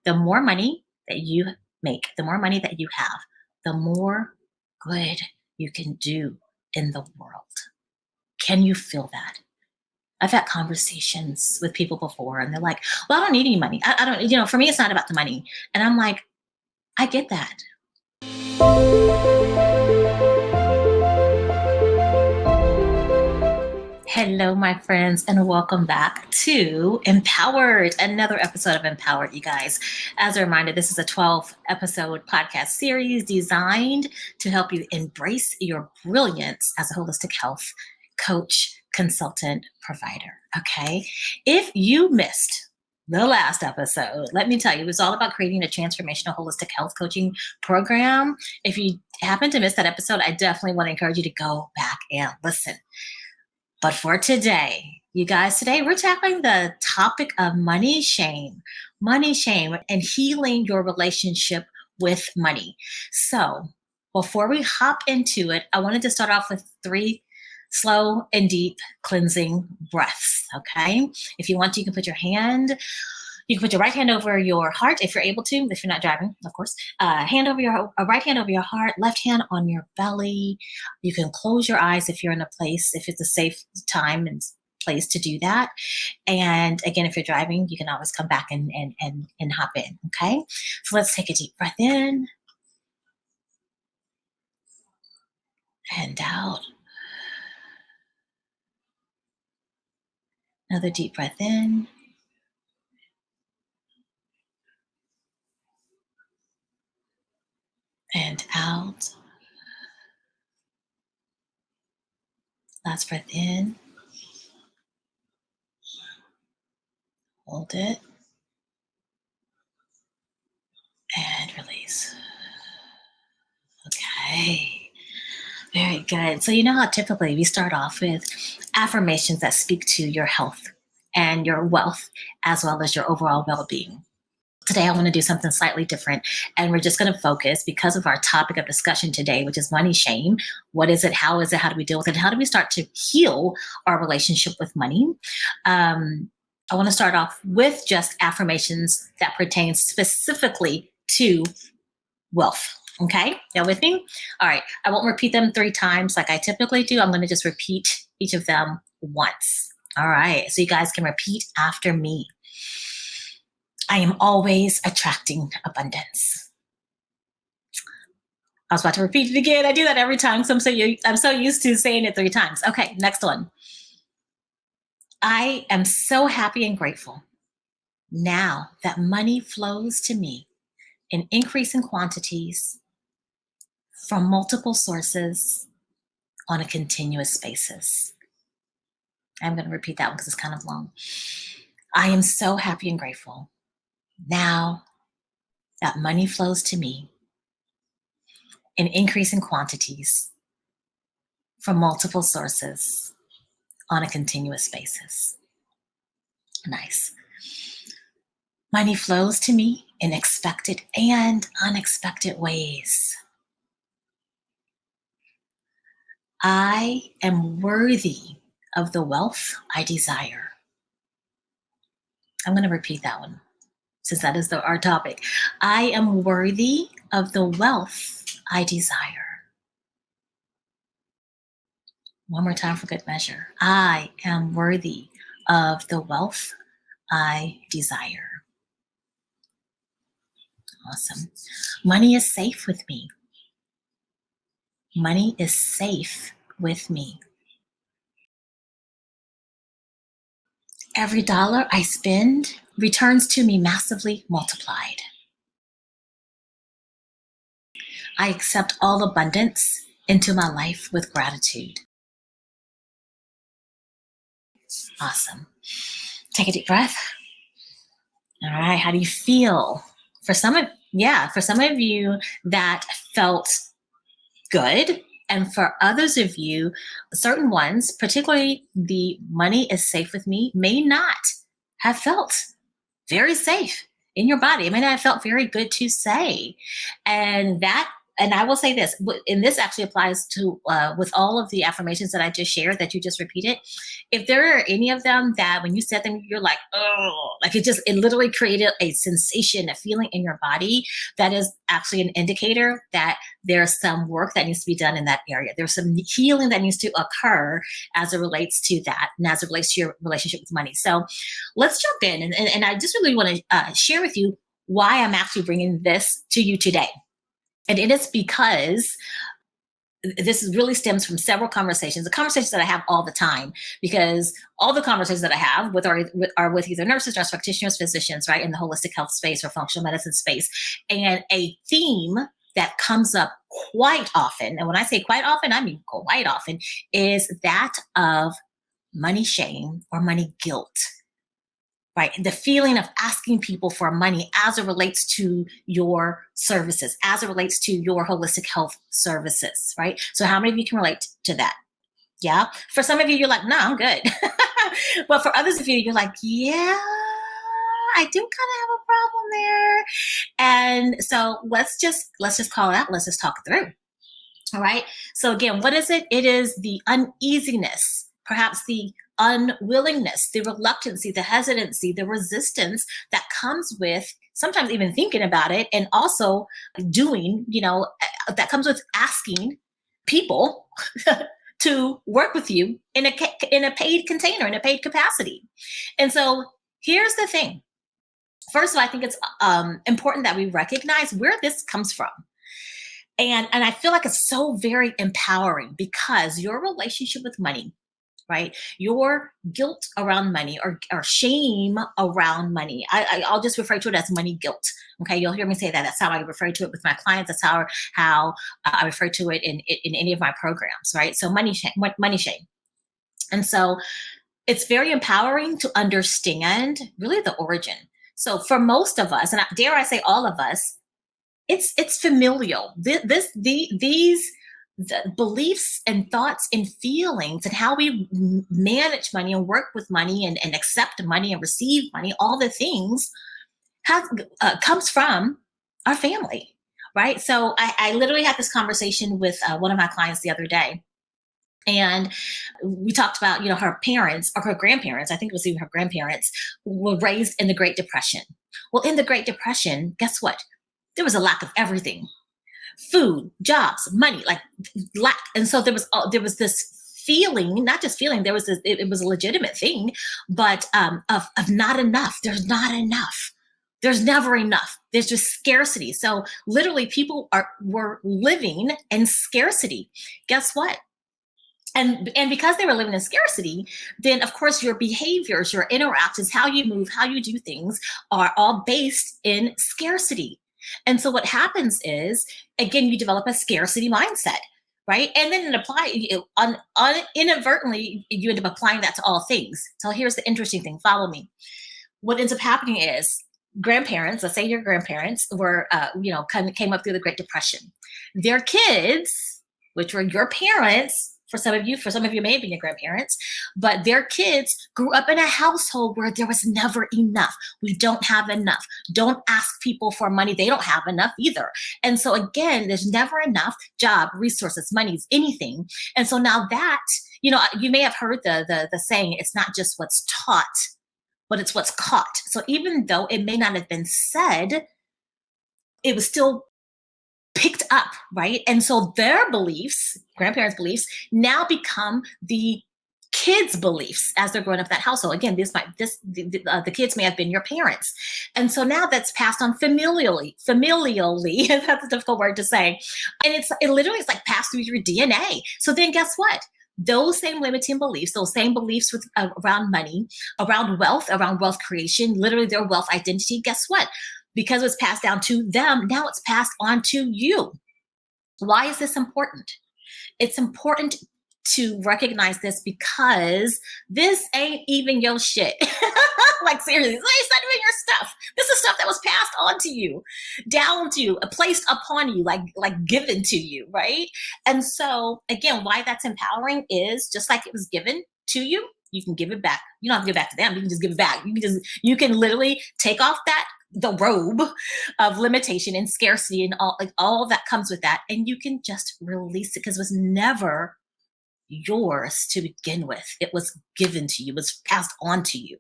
The more money that you make, the more money that you have, the more good you can do in the world. Can you feel that? I've had conversations with people before and they're like, well, I don't need any money. I don't, for me, it's not about the money. And I'm like, I get that. Hello, my friends, and welcome back to Empowered, another episode of Empowered, you guys. As a reminder, this is a 12-episode podcast series designed to help you embrace your brilliance as a holistic health coach, consultant, provider, okay? If you missed the last episode, let me tell you, it was all about creating a transformational holistic health coaching program. If you happen to miss that episode, I definitely want to encourage you to go back and listen. But for today, you guys, today we're tackling the topic of money shame, and healing your relationship with money. So before we hop into it, I wanted to start off with 3 slow and deep cleansing breaths, okay? If you want to, you can put your right hand over your heart if you're able to, if you're not driving, of course. Right hand over your heart, left hand on your belly. You can close your eyes if you're in a place, if it's a safe time and place to do that. And again, if you're driving, you can always come back and hop in, okay? So let's take a deep breath in and out. Another deep breath in. And out. Last breath in. Hold it. And release. Okay. Very good. So you know how typically we start off with affirmations that speak to your health and your wealth as well as your overall well-being. Today, I want to do something slightly different, and we're just going to focus because of our topic of discussion today, which is money shame. What is it? How is it? How do we deal with it? How do we start to heal our relationship with money? I want to start off with just affirmations that pertain specifically to wealth. Okay, y'all with me? All right, I won't repeat them 3 times like I typically do. I'm going to just repeat each of them once. All right, so you guys can repeat after me. I am always attracting abundance. I was about to repeat it again. I do that every time, so I'm so used to saying it 3 times. Okay, next one. I am so happy and grateful now that money flows to me in increasing quantities from multiple sources on a continuous basis. I'm going to repeat that one because it's kind of long. I am so happy and grateful now that money flows to me in increasing quantities from multiple sources on a continuous basis. Nice. Money flows to me in expected and unexpected ways. I am worthy of the wealth I desire. I'm going to repeat that one since that is our topic. I am worthy of the wealth I desire. One more time for good measure. I am worthy of the wealth I desire. Awesome. Money is safe with me. Money is safe with me. Every dollar I spend returns to me massively multiplied. I accept all abundance into my life with gratitude. Awesome. Take a deep breath. All right, how do you feel? For some of you that felt good. And for others of you, certain ones, particularly the money is safe with me, may not have felt very safe in your body. It may not have felt very good to say. And that and I will say this, and this actually applies to with all of the affirmations that I just shared that you just repeated. If there are any of them that when you said them, you're like, oh, like it literally created a sensation, a feeling in your body, that is actually an indicator that there's some work that needs to be done in that area. There's some healing that needs to occur as it relates to that and as it relates to your relationship with money. So let's jump in. And I just really want to share with you why I'm actually bringing this to you today. And it is because this really stems from several conversations, the conversations that I have all the time, because all the conversations that I have are with either nurses, nurse practitioners, physicians, right, in the holistic health space or functional medicine space. And a theme that comes up quite often, and when I say quite often, I mean quite often, is that of money shame or money guilt. Right. The feeling of asking people for money as it relates to your services, as it relates to your holistic health services. Right. So how many of you can relate to that? Yeah. For some of you, you're like, no, I'm good. But for others of you, you're like, yeah, I do kind of have a problem there. And so let's just call it out. Let's just talk it through. All right. So again, what is it? It is the uneasiness, perhaps the unwillingness, the reluctancy, the hesitancy, the resistance that comes with sometimes even thinking about it and also doing, that comes with asking people to work with you in a paid container, in a paid capacity. And so here's the thing. First of all, I think it's important that we recognize where this comes from. And I feel like it's so very empowering because your relationship with money, right? Your guilt around money or shame around money. I'll just refer to it as money guilt. Okay, you'll hear me say that. That's how I refer to it with my clients. That's how I refer to it in any of my programs, right? So money shame. And so it's very empowering to understand really the origin. So for most of us, and dare I say all of us, it's familial. These the beliefs and thoughts and feelings and how we manage money and work with money and accept money and receive money, all the things comes from our family, right? So I literally had this conversation with one of my clients the other day. And we talked about, her parents or her grandparents, I think it was even her grandparents, were raised in the Great Depression. Well, in the Great Depression, guess what? There was a lack of everything. Food, jobs, money, like lack. And so there was this feeling, not just feeling, it was a legitimate thing, but of not enough. There's not enough. There's never enough. There's just scarcity. So literally people were living in scarcity. Guess what? And because they were living in scarcity, then of course your behaviors, your interactions, how you move, how you do things are all based in scarcity. And so what happens is, again, you develop a scarcity mindset, right? And then inadvertently, you end up applying that to all things. So here's the interesting thing. Follow me. What ends up happening is grandparents, let's say your grandparents were, came up through the Great Depression. Their kids, which were your parents, for some of you may have been your grandparents, but their kids grew up in a household where there was never enough. We don't have enough. Don't ask people for money. They don't have enough either. And so again, there's never enough job, resources, monies, anything. And so now that, you may have heard the saying, it's not just what's taught, but it's what's caught. So even though it may not have been said, it was still picked up, right? And so their beliefs, grandparents' beliefs, now become the kids' beliefs as they're growing up in that household. Again, the kids may have been your parents. And so now that's passed on familially, that's a difficult word to say. And it literally is like passed through your DNA. So then guess what? Those same limiting beliefs, those same beliefs around money, around wealth creation, literally their wealth identity, guess what? Because it's passed down to them, now it's passed on to you. Why is this important? It's important to recognize this because this ain't even your shit. Like seriously, this ain't not even your stuff. This is stuff that was passed on to you, down to you, placed upon you, like given to you, right? And so again, why that's empowering is just like it was given to you, you can give it back. You don't have to give it back to them. You can just give it back. You can literally take off the robe of limitation and scarcity and all that comes with that, and you can just release it because it was never yours to begin with. It was given to you, it was passed on to you.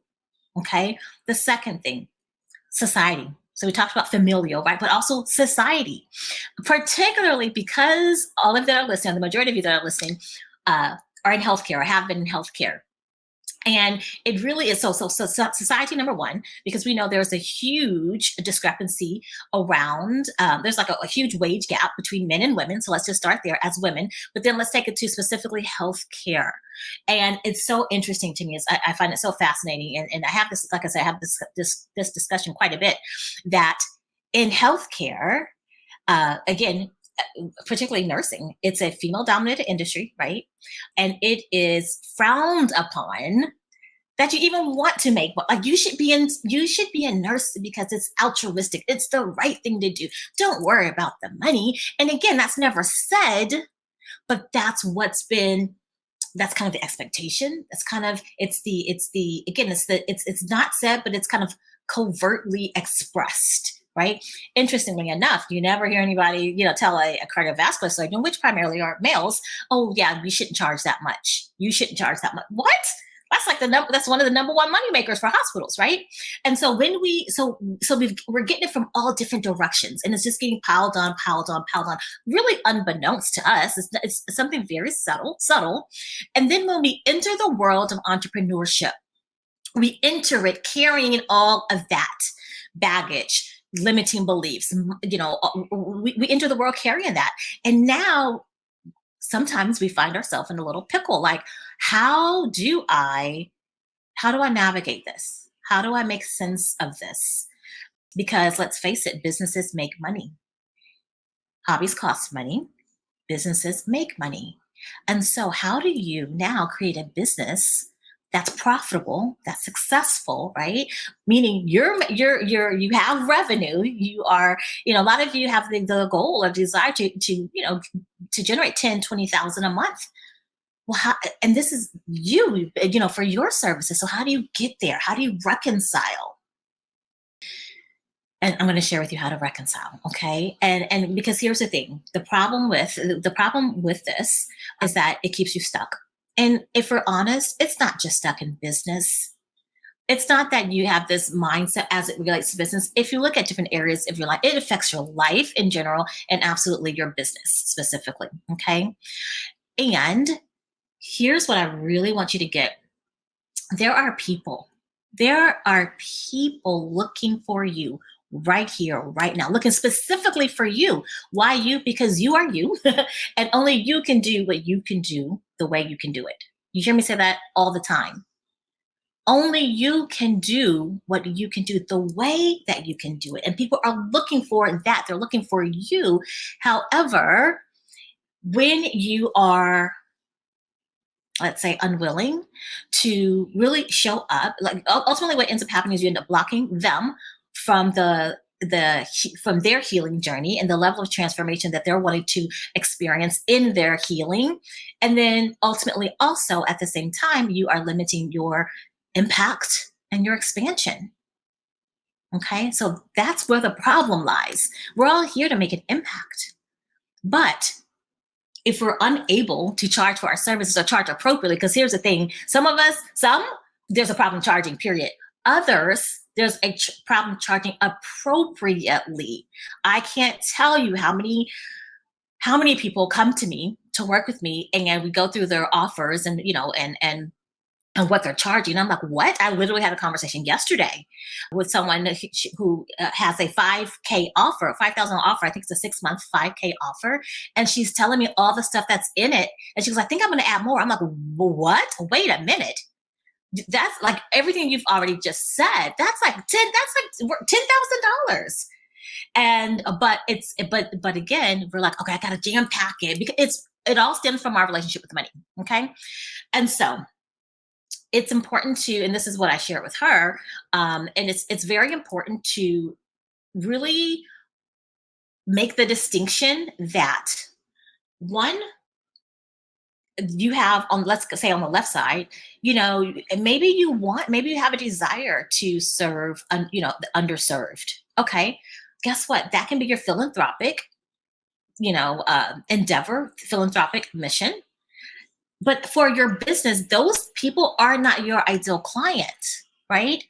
Okay. The second thing, society. So we talked about familial, right? But also society, particularly because all of you that are listening, the majority of you that are listening, are in healthcare or have been in healthcare. And it really is so society, number one, because we know there's a huge discrepancy around, there's like a huge wage gap between men and women. So let's just start there as women, but then let's take it to specifically healthcare. And it's so interesting to me. I find it so fascinating. And I have this, like I said, I have this discussion quite a bit that in healthcare, again, particularly nursing, it's a female dominated industry, right? And it is frowned upon that you even want to make, like you should be a nurse because it's altruistic. It's the right thing to do. Don't worry about the money. And again, that's never said, but that's kind of the expectation. That's kind of, it's not said, but it's kind of covertly expressed, right? Interestingly enough, you never hear anybody, tell a cardiovascular surgeon, which primarily are males, oh yeah, we shouldn't charge that much. You shouldn't charge that much. What? That's like that's one of the number one money makers for hospitals, right? And so we're getting it from all different directions, and it's just getting piled on, really unbeknownst to us. It's something very subtle. And then when we enter the world of entrepreneurship, we enter it carrying all of that baggage, limiting beliefs. We enter the world carrying that, and now sometimes we find ourselves in a little pickle. Like, how do I navigate this? How do I make sense of this? Because let's face it, businesses make money. Hobbies cost money. Businesses make money. And so how do you now create a business that's profitable, that's successful, right? Meaning you have revenue. You are, a lot of you have the goal or desire to generate 10, 20,000 a month. Well, and this is for your services. So how do you get there? How do you reconcile? And I'm going to share with you how to reconcile. Okay. And because here's the thing, the problem with this is that it keeps you stuck. And if we're honest, it's not just stuck in business. It's not that you have this mindset as it relates to business. If you look at different areas of your life, it affects your life in general and absolutely your business specifically. Okay. And here's what I really want you to get. There are people looking for you right here, right now, looking specifically for you. Why you? Because you are you, and only you can do what you can do the way you can do it. You hear me say that all the time. Only you can do what you can do the way that you can do it. And people are looking for that. They're looking for you. However, when you are, let's say, unwilling to really show up, like ultimately what ends up happening is you end up blocking them from from their healing journey and the level of transformation that they're wanting to experience in their healing. And then ultimately also at the same time, you are limiting your impact and your expansion. Okay. So that's where the problem lies. We're all here to make an impact, but if we're unable to charge for our services or charge appropriately, because here's the thing, there's a problem charging, period. Others, there's a problem charging appropriately. I can't tell you how many people come to me to work with me, and we go through their offers and what they're charging. I'm like, what? I literally had a conversation yesterday with someone who has a 5K offer, 5,000 offer. I think it's a 6-month 5K offer. And she's telling me all the stuff that's in it. And she goes, I think I'm going to add more. I'm like, what? Wait a minute. That's like everything you've already just said. That's like $10,000. And, but again, we're like, okay, I got to jam pack it because it all stems from our relationship with money. Okay. And so it's important to, and this is what I share with her, and it's very important to really make the distinction that one, you have on, let's say on the left side, maybe you have a desire to serve, the underserved. Okay, guess what? That can be your philanthropic, endeavor, philanthropic mission. But for your business, those people are not your ideal client, right?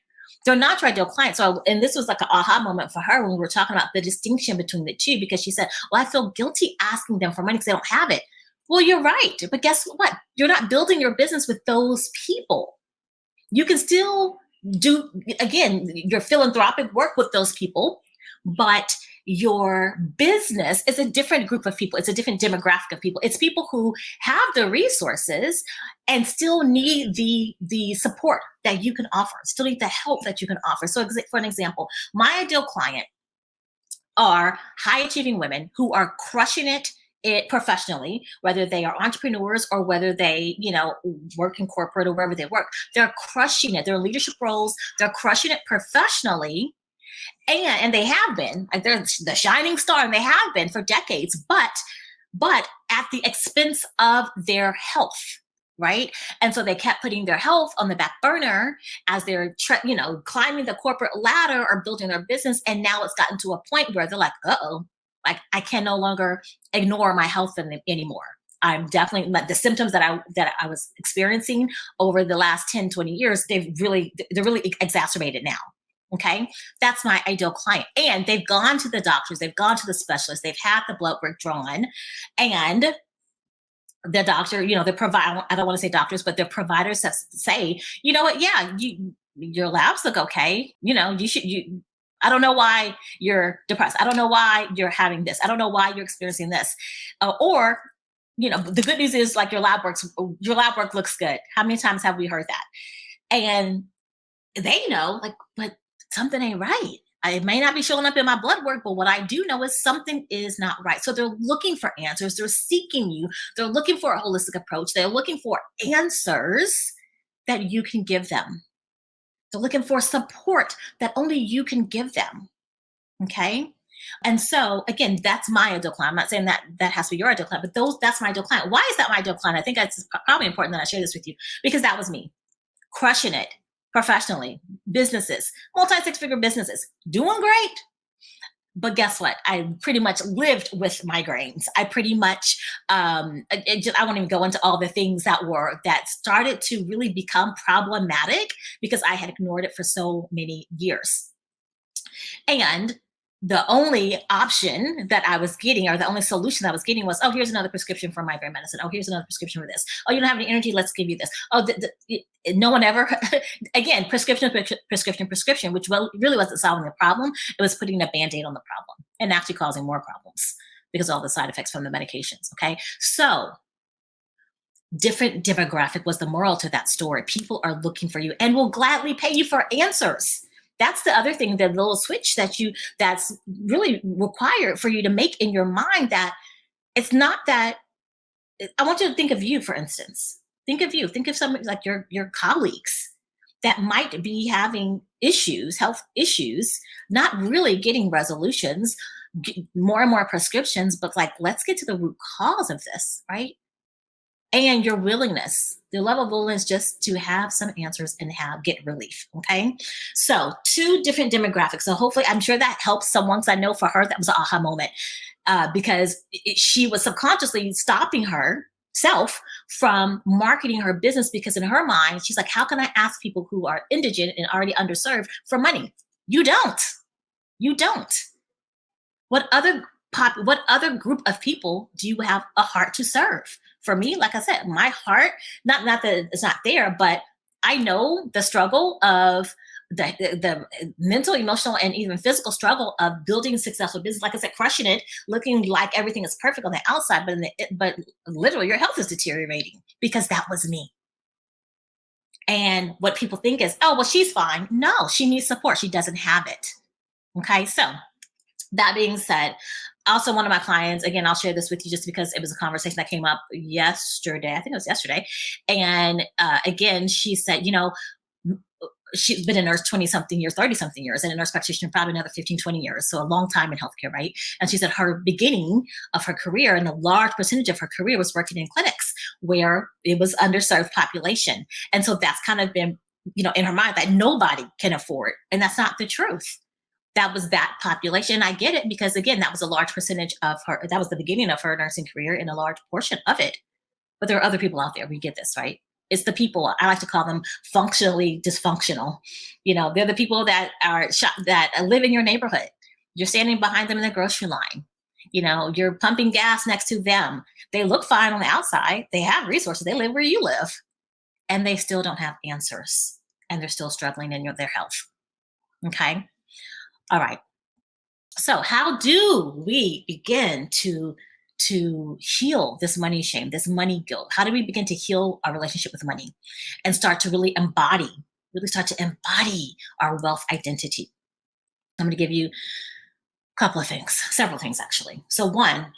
They're not your ideal client. So, and this was like an aha moment for her when we were talking about the distinction between the two, because she said, well, I feel guilty asking them for money because they don't have it. Well, you're right. But guess what? You're not building your business with those people. You can still do, again, your philanthropic work with those people, but your business is a different group of people. It's a different demographic of people. It's people who have the resources and still need the support that you can offer, still need the help that you can offer. So for an example, my ideal client are high achieving women who are crushing it professionally, whether they are entrepreneurs or whether they, work in corporate or wherever they work. They're crushing it. They're in leadership roles. They're crushing it professionally. And they have been, like, they're the shining star, and they have been for decades, but at the expense of their health, right? And so they kept putting their health on the back burner as they're climbing the corporate ladder or building their business. And now it's gotten to a point where they're like, uh-oh, like, I can no longer ignore my health anymore. I'm definitely, like, the symptoms that I was experiencing over the last 10, 20 years, they're really exacerbated now. Okay, that's my ideal client. And they've gone to the doctors, they've gone to the specialists, they've had the blood work drawn, and the doctor, the provider, I don't want to say doctors, but the providers say, you know what, yeah, your labs look okay. I don't know why you're depressed. I don't know why you're having this. I don't know why you're experiencing this. Or, the good news is, like, your lab work looks good. How many times have we heard that? And they know, like, but something ain't right. It may not be showing up in my blood work, but what I do know is something is not right. So they're looking for answers. They're seeking you. They're looking for a holistic approach. They're looking for answers that you can give them. They're looking for support that only you can give them. Okay. And so, again, that's my ideal client. I'm not saying that has to be your ideal client, but that's my ideal client. Why is that my ideal client? I think that's probably important that I share this with you, because that was me, crushing it professionally, businesses, multi-six-figure businesses, doing great. But guess what? I pretty much lived with migraines. I pretty much, I won't even go into all the things that started to really become problematic because I had ignored it for so many years. And the only option that I was getting, or the only solution that I was getting, was, oh, here's another prescription for migraine medicine. Oh, here's another prescription for this. Oh, you don't have any energy? Let's give you this. Oh, no one ever, again, prescription, which really wasn't solving the problem. It was putting a Band-Aid on the problem and actually causing more problems because of all the side effects from the medications. Okay. So different demographic was the moral to that story. People are looking for you and will gladly pay you for answers. That's the other thing, the little switch that's really required for you to make in your mind, that it's not that. I want you to think of you, for instance. Think of you. Think of somebody like your colleagues that might be having issues, health issues, not really getting resolutions, more and more prescriptions, but, like, let's get to the root cause of this, right? And your willingness, the level of willingness just to have some answers and get relief. Okay. So 2 different demographics. So hopefully, I'm sure that helps someone, because I know for her, that was an aha moment, because she was subconsciously stopping herself from marketing her business, because in her mind, she's like, how can I ask people who are indigent and already underserved for money? You don't. What other group of people do you have a heart to serve? For me, like I said, my heart, not that it's not there, but I know the struggle of the mental, emotional, and even physical struggle of building a successful business. Like I said, crushing it, looking like everything is perfect on the outside, but literally your health is deteriorating, because that was me. And what people think is, oh, well, she's fine. No, she needs support. She doesn't have it. Okay, so that being said, also, one of my clients, again, I'll share this with you just because it was a conversation that came up yesterday. I think it was yesterday. And again, she said, she's been a nurse 20 something years, 30 something years, and a nurse practitioner probably another 15, 20 years. So a long time in healthcare, right? And she said her beginning of her career, and a large percentage of her career, was working in clinics where it was underserved population. And so that's kind of been, in her mind, that nobody can afford. And that's not the truth. that was that population. I get it because, again, that was a large percentage of her. That was the beginning of her nursing career and a large portion of it. But there are other people out there. We get this, right? It's the people, I like to call them functionally dysfunctional. They're the people that that live in your neighborhood. You're standing behind them in the grocery line. You're pumping gas next to them. They look fine on the outside. They have resources. They live where you live, and they still don't have answers, and they're still struggling in their health. Okay. All right. So how do we begin to heal this money shame, this money guilt? How do we begin to heal our relationship with money and start to really start to embody our wealth identity? I'm going to give you a couple of things, several things actually. So one,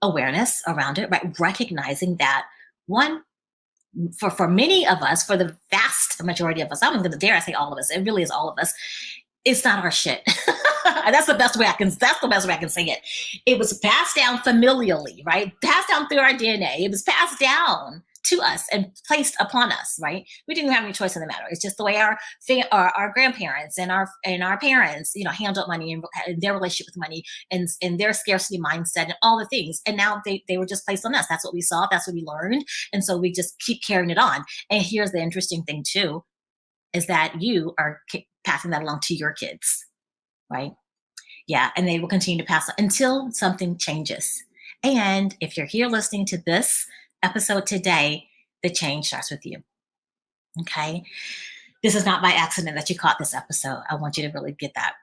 awareness around it, right? Recognizing that one, for many of us, for the vast majority of us, I'm going to dare I say all of us, it really is all of us, it's not our shit. That's the best way I can say it. It was passed down familially, right? Passed down through our DNA. It was passed down to us and placed upon us, right? We didn't have any choice in the matter. It's just the way our grandparents and our parents, handled money and their relationship with money and their scarcity mindset and all the things. And now they were just placed on us. That's what we saw. That's what we learned. And so we just keep carrying it on. And here's the interesting thing too, is that you are passing that along to your kids, right? Yeah, and they will continue to pass on until something changes. And if you're here listening to this episode today, the change starts with you. Okay? This is not by accident that you caught this episode. I want you to really get that.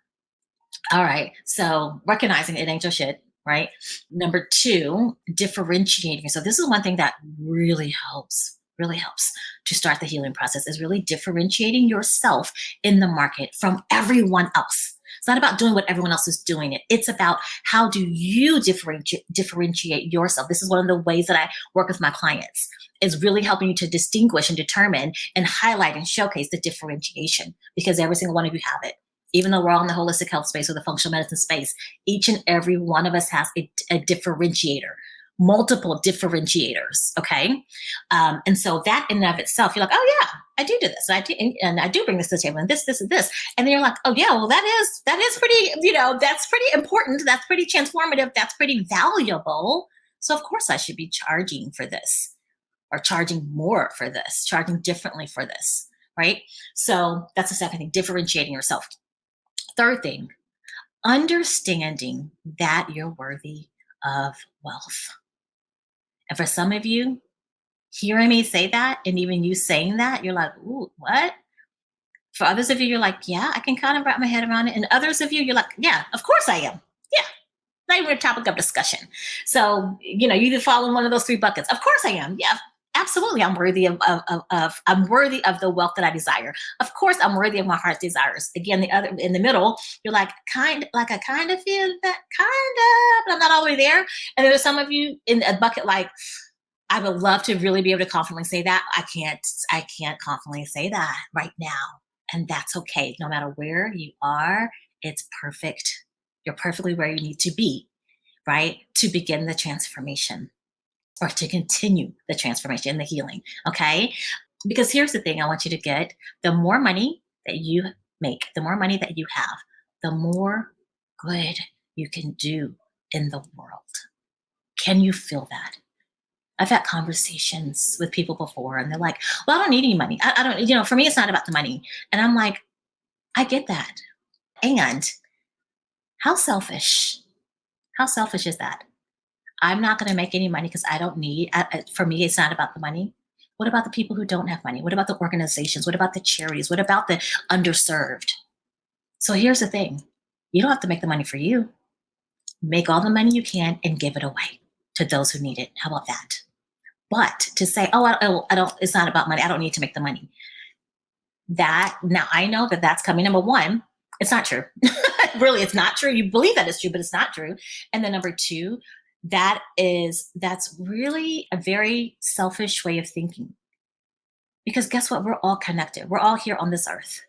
All right. So recognizing it ain't your shit, right? Number two, differentiating. So this is one thing that really helps to start the healing process, is really differentiating yourself in the market from everyone else. It's not about doing what everyone else is doing. It's about how do you differentiate yourself. This is one of the ways that I work with my clients, is really helping you to distinguish and determine and highlight and showcase the differentiation, because every single one of you have it. Even though we're all in the holistic health space or the functional medicine space, each and every one of us has a differentiator, multiple differentiators. Okay. And so that in and of itself, you're like, oh yeah, I do this. And I do bring this to the table and this, and this. And then you're like, oh yeah, well that is pretty, that's pretty important. That's pretty transformative. That's pretty valuable. So of course I should be charging for this, or charging more for this, charging differently for this. Right. So that's the second thing, differentiating yourself. Third thing, understanding that you're worthy of wealth. And for some of you, hearing me say that, and even you saying that, you're like, ooh, what? For others of you, you're like, yeah, I can kind of wrap my head around it. And others of you, you're like, yeah, of course I am. Yeah, not even a topic of discussion. So, you either fall in one of those three buckets. Of course I am. Yeah, absolutely. I'm worthy I'm worthy of the wealth that I desire. Of course, I'm worthy of my heart's desires. Again, the other in the middle, you're like, I kind of feel that, but I'm not all the way there. And there's some of you in a bucket like, I would love to really be able to confidently say that. I can't confidently say that right now. And that's okay. No matter where you are, it's perfect. You're perfectly where you need to be, right? To begin the transformation, or to continue the transformation, the healing. Okay. Because here's the thing I want you to get: the more money that you make, the more money that you have, the more good you can do in the world. Can you feel that? I've had conversations with people before and they're like, well, I don't need any money. I don't, for me, it's not about the money. And I'm like, I get that. And how selfish is that? I'm not going to make any money because I don't need, for me, it's not about the money. What about the people who don't have money? What about the organizations? What about the charities? What about the underserved? So here's the thing. You don't have to make the money for you. Make all the money you can and give it away to those who need it. How about that? But to say, oh, I don't, it's not about money. I don't need to make the money. Now I know that that's coming. Number one, it's not true. Really, it's not true. You believe that it's true, but it's not true. And then number two, that's really a very selfish way of thinking. Because guess what? We're all connected. We're all here on this earth,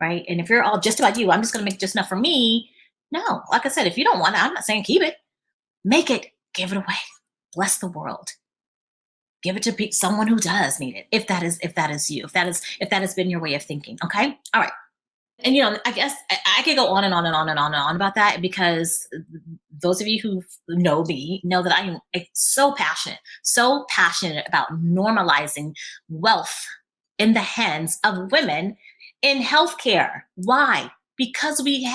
right? And if you're all just about you, I'm just going to make just enough for me. No, like I said, if you don't want it, I'm not saying keep it. Make it, give it away. Bless the world. Give it to someone who does need it. If that is you, if that has been your way of thinking. Okay. All right. And, I guess I could go on and on and on and on and on about that, because those of you who know me know that I am so passionate about normalizing wealth in the hands of women in healthcare. Why? Because we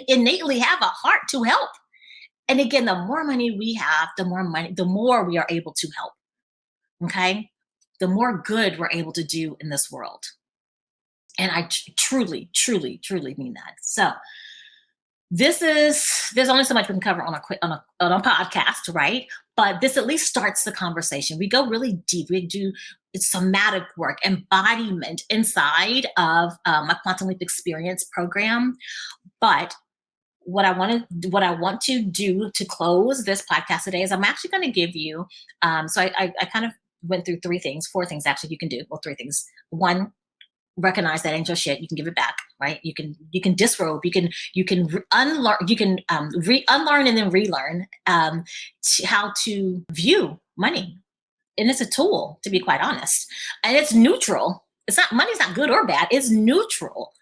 innately have a heart to help. And again, the more money we have, the more we are able to help. Okay. The more good we're able to do in this world. And I truly, truly, truly mean that. So there's only so much we can cover on a podcast, right? But this at least starts the conversation. We go really deep. We do somatic work, embodiment inside of my Quantum Leap Experience program. But what I want to do to close this podcast today is I'm actually going to give you. So I kind of went through four things actually you can do. Well, three things. One, recognize that ain't your shit. You can give it back, right? You can disrobe. You can unlearn. You can unlearn and then relearn how to view money. And it's a tool, to be quite honest. And it's neutral. Money's not good or bad. It's neutral,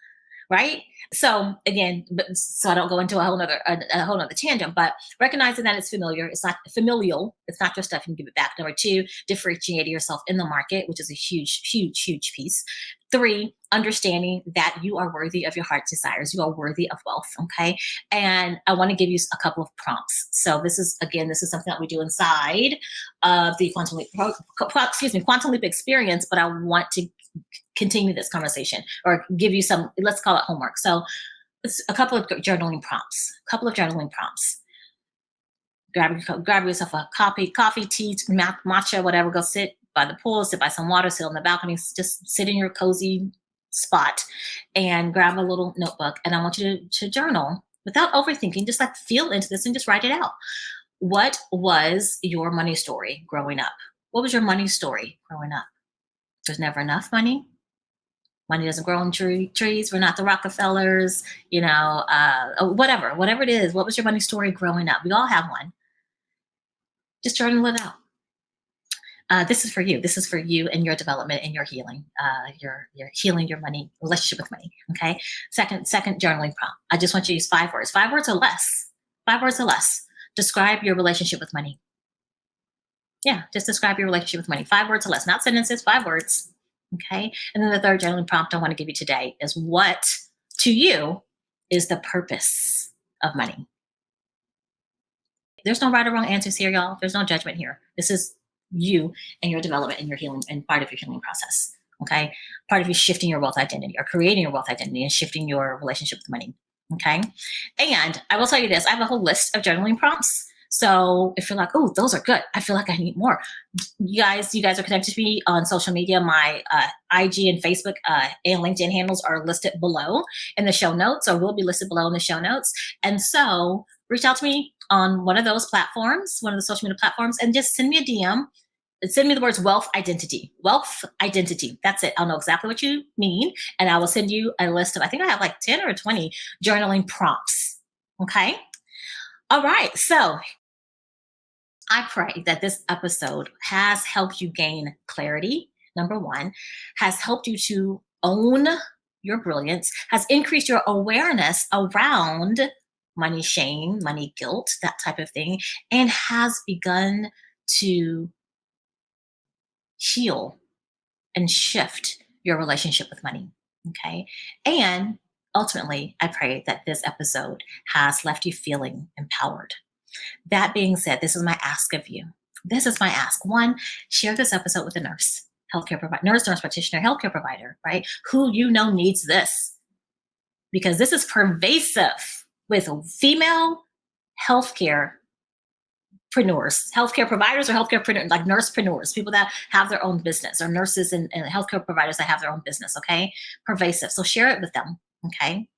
right? So again, so I don't go into a whole nother tangent, but recognizing that it's familiar, it's not familial, it's not your stuff, you can give it back. Number two, differentiating yourself in the market, which is a huge, huge, huge piece. Three, understanding that you are worthy of your heart's desires. You are worthy of wealth. Okay. And I want to give you a couple of prompts. So this is something that we do inside of the Quantum Leap Experience, but I want to continue this conversation or give you some, let's call it homework. So it's a couple of journaling prompts. Grab yourself a coffee, tea, matcha, whatever. Go sit by the pool, sit by some water, sit on the balcony, just sit in your cozy spot and grab a little notebook. And I want you to journal without overthinking, just like feel into this and just write it out. What was your money story growing up? What was your money story growing up? There's never enough money. Money doesn't grow on trees. We're not the Rockefellers, whatever it is. What was your money story growing up? We all have one. Just journal it out. This is for you. This is for you and your development and your healing. You're healing your money relationship with money. Okay. Second journaling prompt. I just want you to use 5 words. 5 words or less. 5 words or less. Describe your relationship with money. Yeah, just describe your relationship with money. 5 words or less. Not sentences. 5 words. Okay. And then the third journaling prompt I want to give you today is, what to you is the purpose of money? There's no right or wrong answers here, y'all. There's no judgment here. This is you and your development and your healing and part of your healing process. Okay. Part of you shifting your wealth identity or creating your wealth identity and shifting your relationship with money. Okay. And I will tell you this, I have a whole list of journaling prompts. So if you're like, oh, those are good, I feel like I need more. You guys are connected to me on social media. My IG and Facebook and LinkedIn handles are listed below in the show notes, or will be listed below in the show notes. And so reach out to me on one of those platforms, one of the social media platforms, and just send me a DM. Send me the words wealth identity. That's it. I'll know exactly what you mean. And I will send you a list of, I think I have like 10 or 20 journaling prompts. Okay. All right. So I pray that this episode has helped you gain clarity. Number one, has helped you to own your brilliance, has increased your awareness around money shame, money guilt, that type of thing, and has begun to heal and shift your relationship with money. Okay. And ultimately, I pray that this episode has left you feeling empowered. That being said, this is my ask of you. This is my ask. One, share this episode with a nurse practitioner, healthcare provider, right? Who needs this. Because this is pervasive with female healthcare providers or healthcarepreneurs, like nursepreneurs, people that have their own business, or nurses and healthcare providers that have their own business, okay? Pervasive. So share it with them, okay?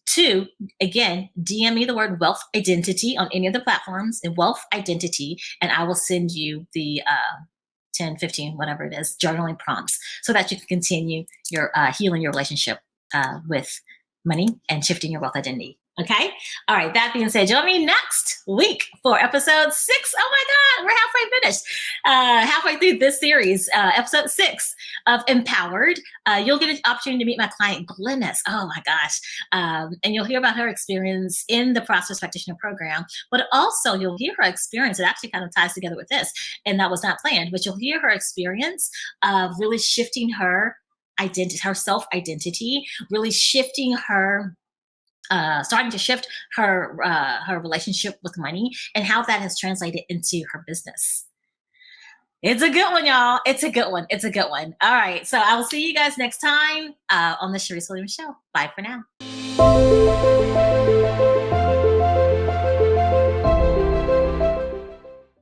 2, again, DM me the word wealth identity on any of the platforms, and wealth identity, and I will send you the 10, 15, whatever it is, journaling prompts so that you can continue your healing your relationship with money and shifting your wealth identity. Okay. All right. That being said, join me next week for episode 6. Oh my God, we're halfway finished. Halfway through this series, episode 6 of Empowered. You'll get an opportunity to meet my client, Glennis. Oh my gosh. And you'll hear about her experience in the Prosperous Practitioner program, but also you'll hear her experience. It actually kind of ties together with this, and that was not planned, but you'll hear her experience of really shifting her identity, her self-identity, really shifting her starting to shift her relationship with money and how that has translated into her business. It's a good one, y'all. It's a good one. It's a good one. All right. So I will see you guys next time on the Charyse Williams Show. Bye for now.